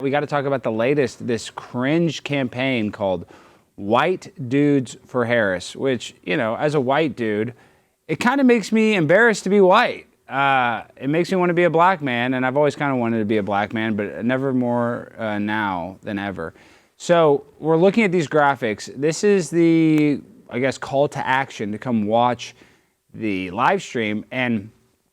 We got to talk about the latest, this cringe campaign called White Dudes for Harris, which, you know, as a white dude, it kind of makes me embarrassed to be white. It makes me want to be a black man, and I've always kind of wanted to be a black man, but never more now than ever. So we're looking at these graphics. This is the, I guess, call to action to come watch the live stream. And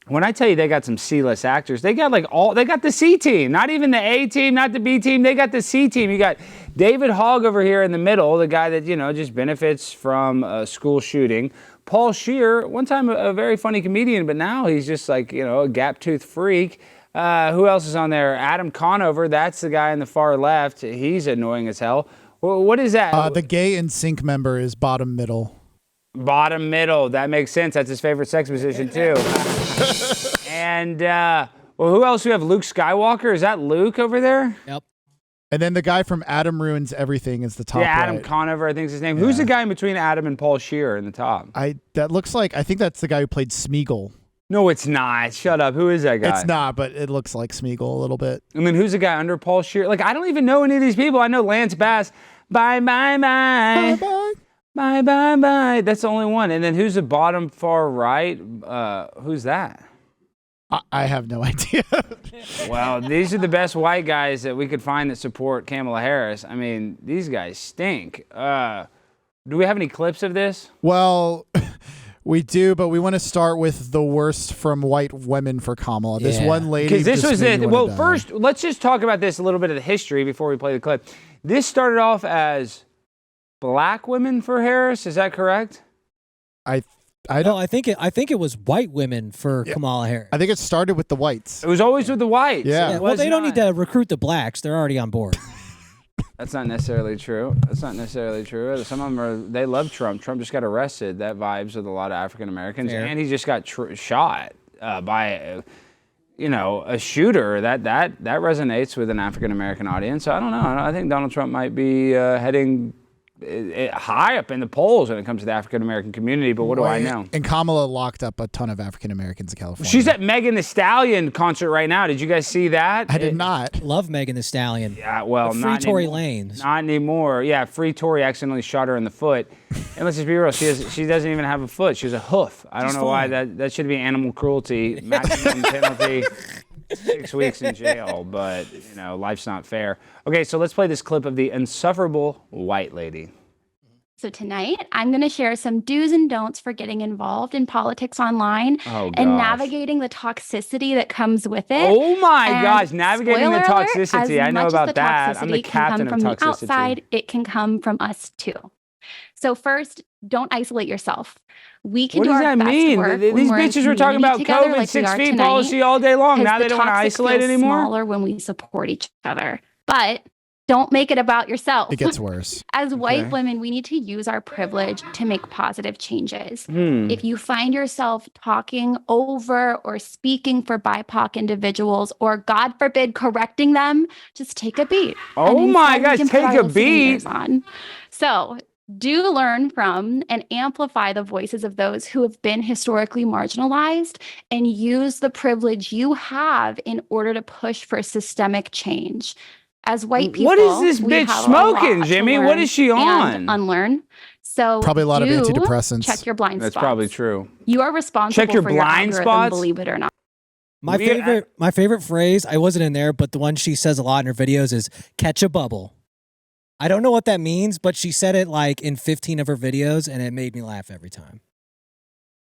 when I tell you they got some C-list actors, they got they got the C team, not even the A team, not the B team, they got the C team. You got David Hogg over here in the middle, the guy that, you know, just benefits from a school shooting. Paul Scheer, one time a very funny comedian, but now he's just like, you know, a gap-toothed freak. Who else is on there? Adam Conover, that's the guy in the far left. He's annoying as hell. What is that? The gay NSYNC member is bottom middle. Bottom middle, that makes sense. That's his favorite sex position too. And well, who else? We have Luke Skywalker. Is that Luke over there? Yep. And then the guy from Adam Ruins Everything is the top. Yeah, Adam right. Conover, I think is his name. Yeah. Who's the guy in between Adam and Paul Scheer in the top? That looks like, I think that's the guy who played Smeagol. No, it's not. Shut up. Who is that guy? It's not, but it looks like Smeagol a little bit. And then who's the guy under Paul Scheer? Like, I don't even know any of these people. I know Lance Bass. Bye, bye, bye. Bye, bye. Bye, bye, bye. That's the only one. And then who's the bottom far right? Who's that? I have no idea. Well, these are the best white guys that we could find that support Kamala Harris. I mean, these guys stink. Do we have any clips of this? Well, we do, but we want to start with the worst from White Women for Kamala. This one lady. Because this was it. Well, die. first, let's just talk about this, a little bit of the history before we play the clip. This started off as Black Women for Harris. Is that correct? I don't. No, I think it was white women for Kamala Harris. I think it started with the whites. It was always with the whites. Yeah. Well, they don't need to recruit the blacks. They're already on board. That's not necessarily true. That's not necessarily true. Some of them they love Trump. Trump just got arrested. That vibes with a lot of African Americans, and he just got shot by, you know, a shooter. That resonates with an African American audience. So I don't know. I think Donald Trump might be heading high up in the polls when it comes to the African American community. But what do I know? And Kamala locked up a ton of African Americans in California. She's at Megan Thee Stallion concert right now. Did you guys see that? I did not. Love Megan Thee Stallion. Yeah, well, Free not Tory anymore. Lanes. Not anymore. Yeah, Free Tory accidentally shot her in the foot. And let's just be real, she doesn't even have a foot. She has a hoof. I don't know why that should be animal cruelty. Maximum penalty, 6 weeks in jail. But you know, life's not fair. Okay, so let's play this clip of the insufferable white lady. So tonight, I'm going to share some do's and don'ts for getting involved in politics online and navigating the toxicity that comes with it. Oh my And gosh, navigating the spoiler alert, toxicity. I as know much as about the that. I'm the toxicity can captain come of from toxicity. the outside, it can come from us too. So first, don't isolate yourself. We can What do does our that best mean? work These when we're in bitches were talking community about together COVID like we 6 are feet tonight, policy all day long. 'cause Now they the don't want to toxic isolate feels anymore. Smaller when we support each other, but don't make it about yourself. It gets worse. As white women, we need to use our privilege to make positive changes. Hmm. If you find yourself talking over or speaking for BIPOC individuals, or God forbid, correcting them, just take a beat. Oh And my instead we gosh, can take put a our fingers beat. on. So do learn from and amplify the voices of those who have been historically marginalized, and use the privilege you have in order to push for systemic change. As white people, What is this we bitch have a smoking, lot to Jimmy? What learn is she on? and unlearn. So Probably a lot of do antidepressants. Check your blind spots. That's probably true. You are responsible Check your for blind your algorithm, spots? believe it or not. My favorite phrase, I wasn't in there, but the one she says a lot in her videos is "catch a bubble." I don't know what that means, but she said it like in 15 of her videos, and it made me laugh every time.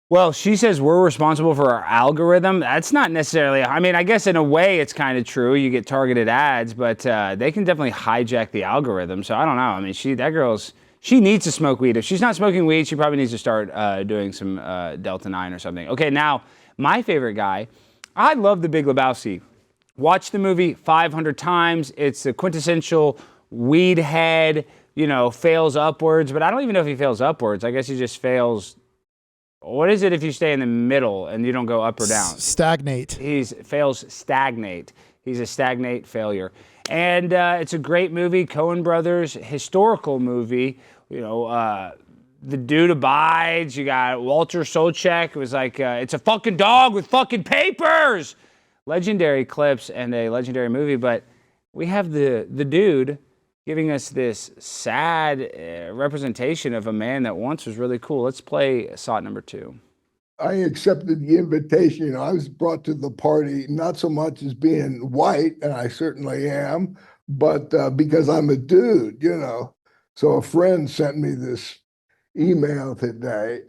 Well, she says we're responsible for our algorithm. That's not necessarily, I mean, I guess in a way it's kind of true. You get targeted ads, but they can definitely hijack the algorithm. So I don't know. I mean, she needs to smoke weed. If she's not smoking weed, she probably needs to start doing some Delta 9 or something. Okay, now, my favorite guy, I love The Big Lebowski. Watched the movie 500 times. It's the quintessential weed head, you know, fails upwards. But I don't even know if he fails upwards. I guess he just fails. What is it if you stay in the middle and you don't go up or down? Stagnate. He fails stagnate. He's a stagnate failure. And it's a great movie, Coen Brothers, historical movie. You know, The Dude Abides. You got Walter Sobchak. It was like, it's a fucking dog with fucking papers. Legendary clips and a legendary movie. But we have the dude giving us this sad representation of a man that once was really cool. Let's play SOT number 2. I accepted the invitation. You know, I was brought to the party not so much as being white, and I certainly am, but because I'm a dude, you know. So a friend sent me this email today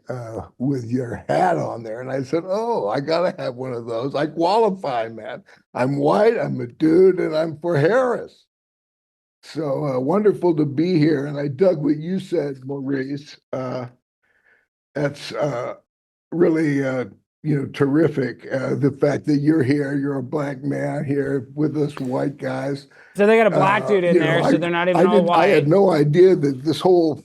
with your hat on there, and I said, "Oh, I gotta have one of those. I qualify, man. I'm white, I'm a dude, and I'm for Harris." So wonderful to be here. And I dug what you said, Maurice. That's really, terrific. The fact that you're here, you're a black man here with us white guys. So they got a black dude in there, so they're not even all white. I had no idea that this whole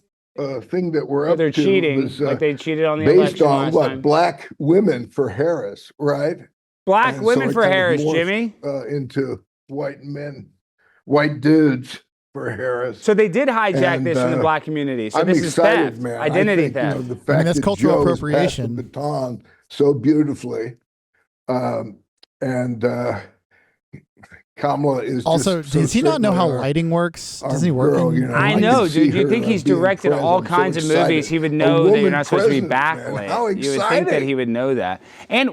thing that we're up they're to cheating, was like they cheated on the based election on last what time. Black women for Harris, right? Black And women so it for kind of Harris, morphed, Jimmy. Into white men, white dudes for Harris. So they did hijack And, this from the black community. So I'm this excited, is theft, man. identity I think, theft. You know, the fact that's that cultural Joe has appropriation. passed the baton so beautifully, and Kamala is Also, just so does he not know how certainly our- lighting works? our Doesn't he work girl, in? you know. I can know, see dude. You her, think he's being directed all present. I'm so kinds of movies. excited. He would A know that you're woman not supposed to be president, man. backlit. How You would think that exciting. he would know that. And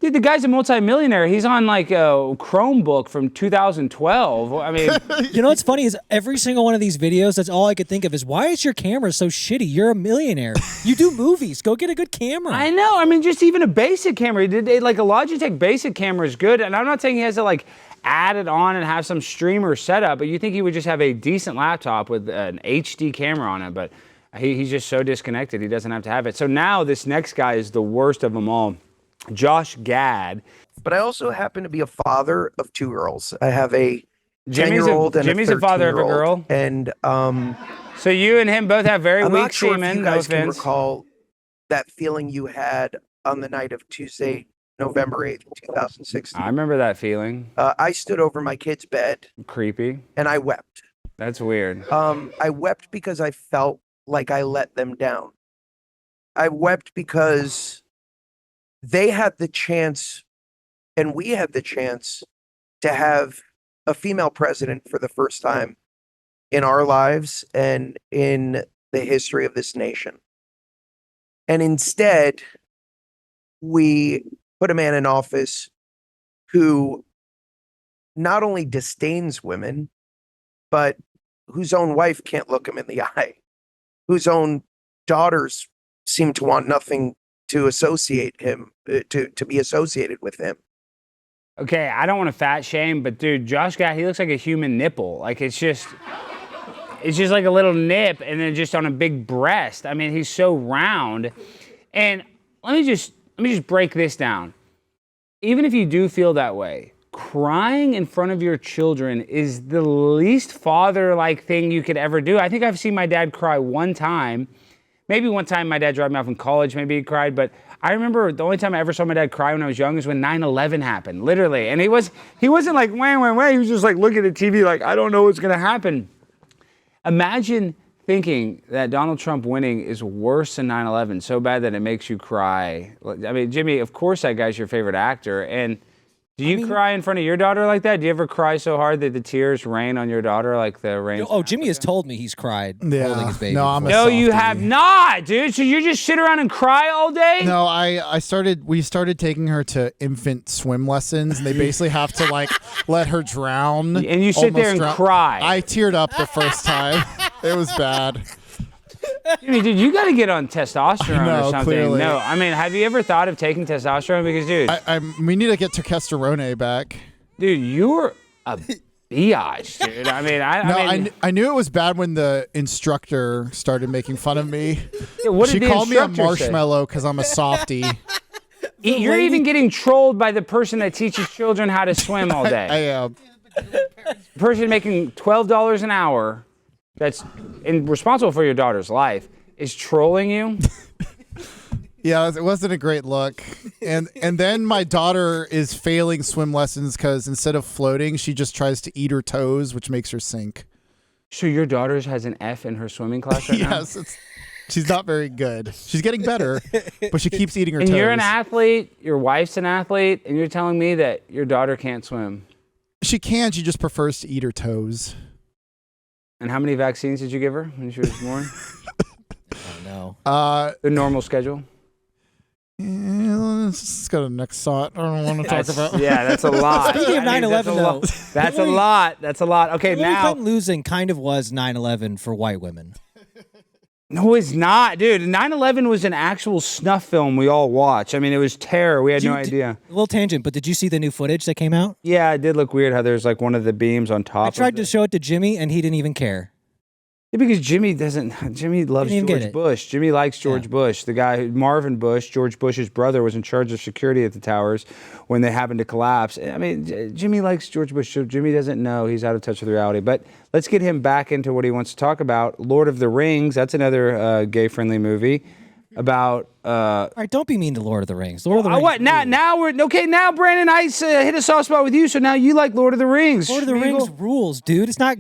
dude, the guy's a multimillionaire. He's on like a Chromebook from 2012. I mean, You know what's funny is every single one of these videos, that's all I could think of is, why is your camera so shitty? You're a millionaire. You do movies. Go get a good camera. I know. I mean, just even a basic camera. He did like a Logitech basic camera is good. And I'm not saying he has to like add it on and have some streamer setup, but you think he would just have a decent laptop with an HD camera on it. But he's just so disconnected. He doesn't have to have it. So now this next guy is the worst of them all. Josh Gad. But I also happen to be a father of 2 girls. I have a Jimmy's 10-year-old and Jimmy's a a father of a 13-year-old. girl. And So you and him both have very I'm weak not sure semen. if you No guys can offense. recall that feeling you had on the night of Tuesday, November 8th, 2016. I remember that feeling. I stood over my kid's bed Creepy. and I wept. That's weird. I wept because I felt like I let them down. I wept because they had the chance and we had the chance to have a female president for the first time in our lives and in the history of this nation. And instead, we put a man in office who not only disdains women, but whose own wife can't look him in the eye, whose own daughters seem to want nothing to associate him, to be associated with him. Okay, I don't want to fat shame, but dude, Josh Gad, he looks like a human nipple. Like it's just like a little nip and then just on a big breast. I mean, he's so round. And let me just break this down. Even if you do feel that way, crying in front of your children is the least father-like thing you could ever do. I think I've seen my dad cry one time. Maybe one time my dad dropped me off in college, maybe he cried, but I remember the only time I ever saw my dad cry when I was young is when 9/11 happened, literally. And he wasn't like, wah, wah, wah. He was just like looking at the TV like, I don't know what's gonna happen. Imagine thinking that Donald Trump winning is worse than 9/11, so bad that it makes you cry. I mean, Jimmy, of course that guy's your favorite actor. And do you cry in front of your daughter like that? Do you ever cry so hard that the tears rain on your daughter like the rain? Oh, Jimmy has told me he's cried holding his baby. No, I'm a No, you softie. have not, dude. So you just sit around and cry all day? No, we started taking her to infant swim lessons, and they basically have to like let her drown. And you sit there almost and cry. I teared up the first time. It was bad. Jimmy, dude, you got to get on testosterone I know, or something. clearly. No, I mean, have you ever thought of taking testosterone? Because, dude, We need to get testosterone back. dude, you're a biatch, dude. I mean, I knew it was bad when the instructor started making fun of me. what She did the called me a instructor say? marshmallow because I'm a softie. You're even getting trolled by the person that teaches children how to swim all I day. am. Person making $12 an hour that's responsible for your daughter's life is trolling you. Yeah, it wasn't a great look. And then my daughter is failing swim lessons because instead of floating, she just tries to eat her toes, which makes her sink. So your daughter has an F in her swimming class right now? Yes, she's not very good. She's getting better, but she keeps eating her And toes. you're an athlete, your wife's an athlete, and you're telling me that your daughter can't swim. She can. She just prefers to eat her toes. And how many vaccines did you give her when she was born? Oh, no. The normal schedule? Yeah, let's go to the next thought. I don't want to talk about. Yeah, that's a lot. Speaking of I mean, 9/11, though. that's a lot. That's a lot. Okay, Hillary now. Clinton losing kind of was 9/11 for white women. No, it's not, dude. 9/11 was an actual snuff film we all watched. I mean, it was terror. We had no idea. A little tangent, but did you see the new footage that came out? Yeah, it did look weird how there's like one of the beams on top. I tried to show it to Jimmy, and he didn't even care. Yeah, because Jimmy loves Didn't even get George it. Bush. Jimmy likes George Yeah. Bush. The guy, Marvin Bush, George Bush's brother, was in charge of security at the towers when they happened to collapse. I mean, Jimmy likes George Bush. So Jimmy doesn't know. He's out of touch with reality. But let's get him back into what he wants to talk about. Lord of the Rings. That's another gay-friendly movie about. All right, don't be mean to Lord of the Rings. Lord of the Rings. What now? Now we're okay. Now Brandon, I hit a soft spot with you. So now you like Lord of the Rings. Lord of the Rings rules, dude. It's not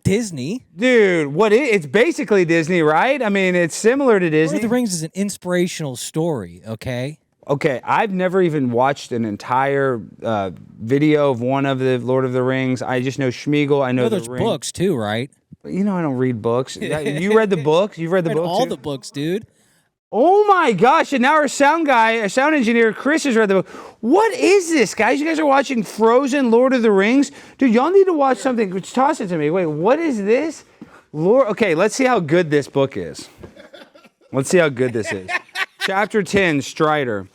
Disney. Dude, it's basically Disney, right? I mean, it's similar to Disney. Lord of the Rings is an inspirational story, okay? Okay, I've never even watched an entire video of one of the Lord of the Rings. I just know Schmeagol. I know the there's ring. books too, right? You know I don't read books. You read the book? You've read the Read book all too? the books, dude. Oh my gosh, and now our sound engineer, Chris, has read the book. What is this, guys? You guys are watching Frozen, Lord of the Rings? Dude, y'all need to watch something. Toss it to me. Wait, what is this? Okay, let's see how good this book is. Let's see how good this is. Chapter 10, Strider.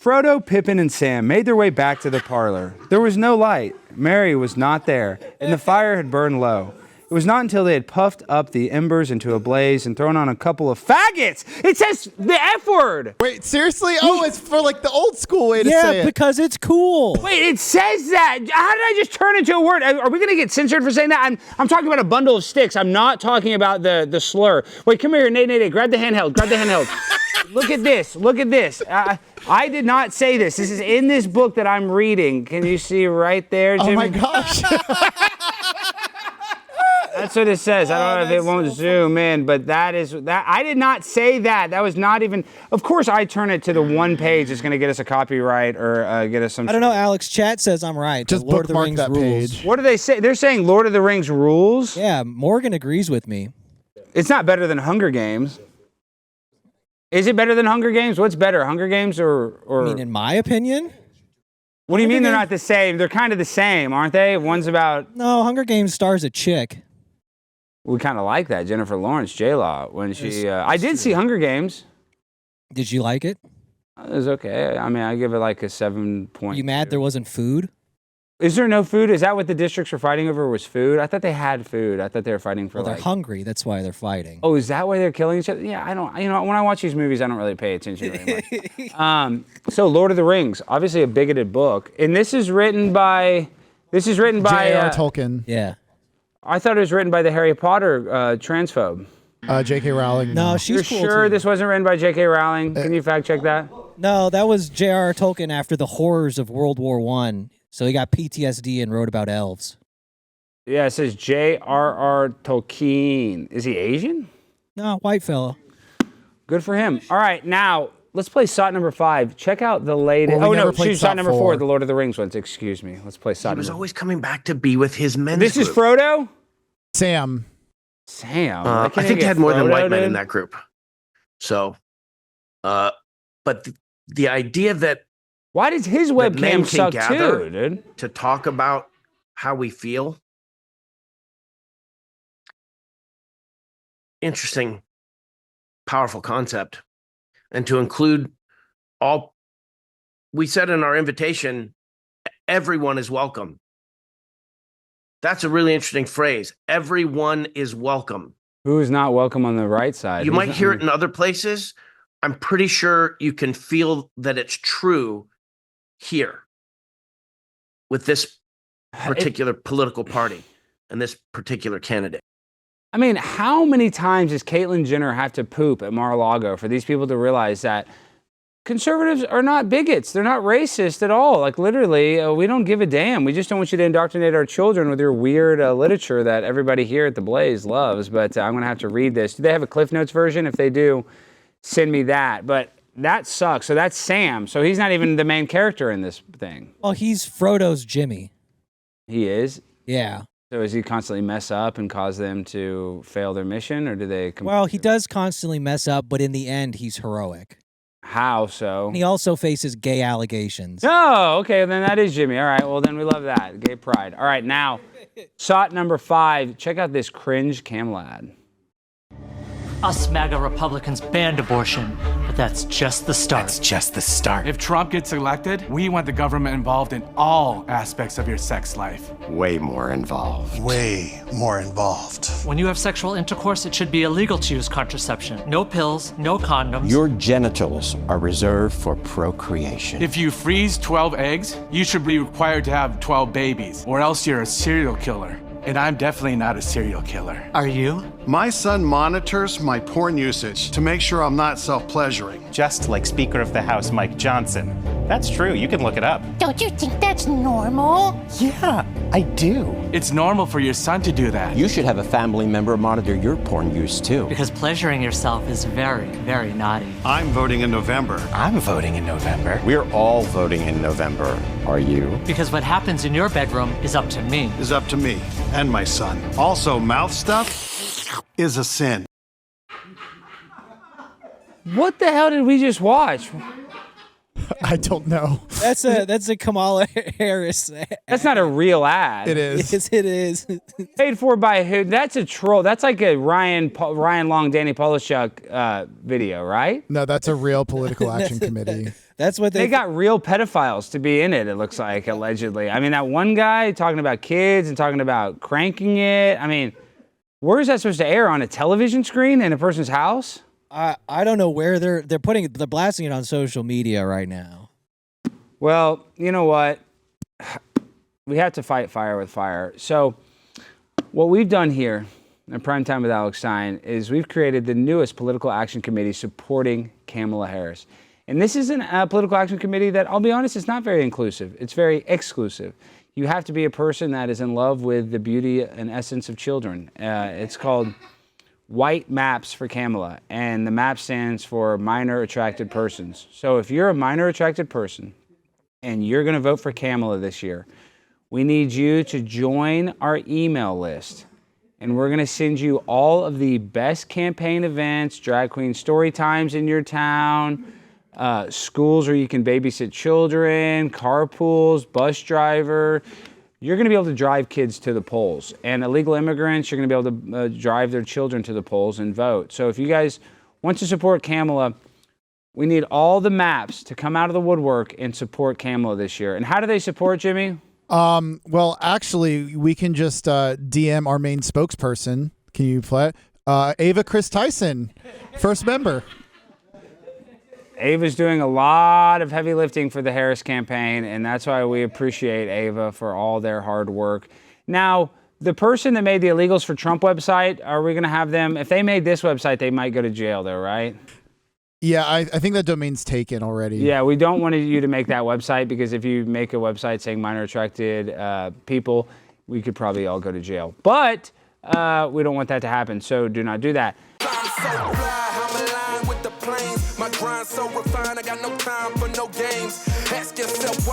Frodo, Pippin, and Sam made their way back to the parlor. There was no light. Mary was not there, and the fire had burned low. It was not until they had puffed up the embers into a blaze and thrown on a couple of faggots. It says the F word. Wait, seriously? Oh, it's for like the old school way to say Yeah, it. because it's cool. Wait, it says that. How did I just turn into a word? Are we going to get censored for saying that? I'm talking about a bundle of sticks. I'm not talking about the slur. Wait, come here, Nate. Grab the handheld. Look at this. I did not say this. This is in this book that I'm reading. Can you see right there, Jimmy? Oh my gosh. That's what it says. I don't know if it won't zoom in, but that is that. I did not say that. That was not even. Of course, I turn it to the one page that's going to get us a copyright or get us some. I don't know, Alex. Chat says I'm right. Just Lord of the bookmark Rings that rules. page. What do they say? They're saying Lord of the Rings rules. Yeah, Morgan agrees with me. It's not better than Hunger Games. Is it better than Hunger Games? What's better, Hunger Games or? I mean, in my opinion, What do you mean Hunger they're Games- not the same? They're kind of the same, aren't they? One's about. no. Hunger Games stars a chick. We kind of like that Jennifer Lawrence J-Law when she. I did see Hunger Games. Did you like it? It was okay. I mean, I give it like a 7.2. You mad there wasn't food? Is there no food? Is that what the districts were fighting over? Was food? I thought they had food. I thought they were fighting for Well, they're like. hungry. That's why they're fighting. Oh, is that why they're killing each other? Yeah, I don't. You know, when I watch these movies, I don't really pay attention very much. So, Lord of the Rings, obviously a bigoted book, and this is written by. J.R. Tolkien. Yeah. I thought it was written by the Harry Potter transphobe. J.K. Rowling. No, she's You're cool sure too. this wasn't written by J.K. Rowling? Can you fact check that? No, that was J.R.R. Tolkien after the horrors of World War I. So he got PTSD and wrote about elves. Yeah, it says J.R.R. Tolkien. Is he Asian? No, white fella. Good for him. All right, now let's play SOT number 5. Check out the latest. Well, we oh no, never played choose SOT SOT number 4, 4. the Lord of the Rings ones. Excuse me. Let's play SOT He was number. always coming back to be with his men's This is group. Frodo. Sam. Sam. I can't think they get had more than Frodo, white men dude. in that group. So, but the idea that Why does his men webcam can suck gather. too, dude? to talk about how we feel, interesting, powerful concept, and to include all, we said in our invitation, everyone is welcome. That's a really interesting phrase. Everyone is welcome. Who is not welcome on the right side? You Who's might not- hear it in other places. I'm pretty sure you can feel that it's true here with this particular political party and this particular candidate. I mean, how many times does Caitlyn Jenner have to poop at Mar-a-Lago for these people to realize that conservatives are not bigots? They're not racist at all. Like, literally, we don't give a damn. We just don't want you to indoctrinate our children with your weird literature that everybody here at The Blaze loves. But I'm going to have to read this. Do they have a Cliff Notes version? If they do, send me that. But that sucks. So that's Sam. So he's not even the main character in this thing. Well, he's Frodo's Jimmy. He is? Yeah. So does he constantly mess up and cause them to fail their mission, or do they? Well, he does constantly mess up, but in the end, he's heroic. How so? And he also faces gay allegations. Oh, okay. Then that is Jimmy. All right. Well, then we love that. Gay pride. All right. Now, shot number 5. Check out this cringe Kamala ad. Us MAGA Republicans banned abortion, but that's just the start. That's just the start. If Trump gets elected, we want the government involved in all aspects of your sex life. Way more involved. Way more involved. When you have sexual intercourse, it should be illegal to use contraception. No pills, no condoms. Your genitals are reserved for procreation. If you freeze 12 eggs, you should be required to have 12 babies, or else you're a serial killer. And I'm definitely not a serial killer. Are you? My son monitors my porn usage to make sure I'm not self-pleasuring. Just like Speaker of the House Mike Johnson. That's true, you can look it up. Don't you think that's normal? Yeah, I do. It's normal for your son to do that. You should have a family member monitor your porn use too. Because pleasuring yourself is very, very naughty. I'm voting in November. I'm voting in November. We're all voting in November. Are you? Because what happens in your bedroom is up to me. Is up to me and my son. Also, mouth stuff is a sin. What the hell did we just watch? I don't know. That's a Kamala Harris. That's not a real ad. It is. Yes, it is. Paid for by who? That's a troll. That's like a Ryan Long, Danny Polishuk video, right? No, that's a real political action committee. That's what They got real pedophiles to be in it, it looks like, allegedly. I mean, that one guy talking about kids and talking about cranking it. I mean, where is that supposed to air? On a television screen in a person's house? I don't know where they're blasting it on social media right now. Well, you know what? We have to fight fire with fire. So what we've done here in Primetime with Alex Stein is we've created the newest political action committee supporting Kamala Harris. And this is a political action committee that, I'll be honest, is not very inclusive. It's very exclusive. You have to be a person that is in love with the beauty and essence of children. It's called White Maps for Kamala, and the MAP stands for Minor Attracted Persons. So if you're a minor attracted person and you're going to vote for Kamala this year, we need you to join our email list. And we're going to send you all of the best campaign events, drag queen story times in your town, schools where you can babysit children, carpools, bus driver. You're going to be able to drive kids to the polls. And illegal immigrants, you're going to be able to drive their children to the polls and vote. So if you guys want to support Kamala, we need all the maps to come out of the woodwork and support Kamala this year. And how do they support, Jimmy? Well, actually, we can just DM our main spokesperson. Can you play? Ava Chris Tyson, first member. Ava's doing a lot of heavy lifting for the Harris campaign, and that's why we appreciate Ava for all their hard work. Now, the person that made the Illegals for Trump website, are we going to have them? If they made this website, they might go to jail, though, right? Yeah, I think that domain's taken already. Yeah, we don't want you to make that website, because if you make a website saying minor attracted people, we could probably all go to jail. But we don't want that to happen, so do not do that. My grind so refined, I got no time for no games. Ask yourself